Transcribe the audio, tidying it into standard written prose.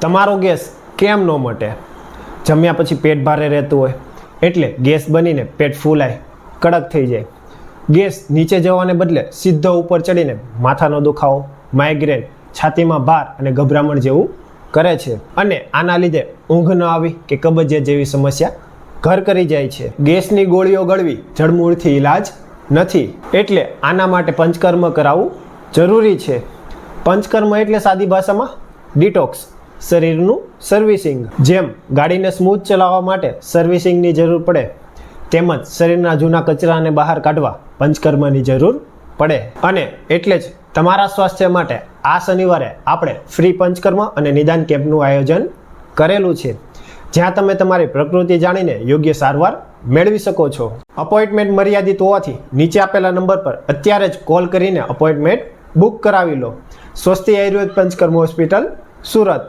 તમારો ગેસ કેમ ન મટે? જમ્યા પછી પેટ ભારે રહેતું હોય એટલે ગેસ બનીને પેટ ફૂલાય, કડક થઈ જાય. ગેસ નીચે જવાને બદલે સીધો ઉપર ચડીને માથાનો દુખાવો, માઇગ્રેન, છાતીમાં ભાર અને ગભરામણ જેવું કરે છે. અને આના લીધે ઊંઘ ન આવી કે કબજિયાત જેવી સમસ્યા ઘર કરી જાય છે. ગેસની ગોળીઓ ગળવી જડમૂળથી ઈલાજ નથી, એટલે આના માટે પંચકર્મ કરાવવું જરૂરી છે. પંચકર્મ એટલે સાદી ભાષામાં ડિટોક્સ, શરીરનું સર્વિસિંગ. જેમ ગાડીને સ્મૂથ ચલાવવા માટે સર્વિસિંગની જરૂર પડે, તેમજ શરીરના જૂના કચરાને બહાર કાઢવા પંચકર્મની જરૂર પડે. અને એટલે જ તમારા સ્વાસ્થ્ય માટે આ શનિવારે આપણે ફ્રી પંચકર્મ અને નિદાન કેમ્પનું આયોજન કરેલું છે, જ્યાં તમે તમારી પ્રકૃતિ જાણીને યોગ્ય સારવાર મેળવી શકો છો. અપોઇન્ટમેન્ટ મર્યાદિત હોવાથી નીચે આપેલા નંબર પર અત્યારે જ કોલ કરીને અપોઇન્ટમેન્ટ બુક કરાવી લો. સ્વસ્તિ આયુર્વેદ પંચકર્મ હોસ્પિટલ, સુરત.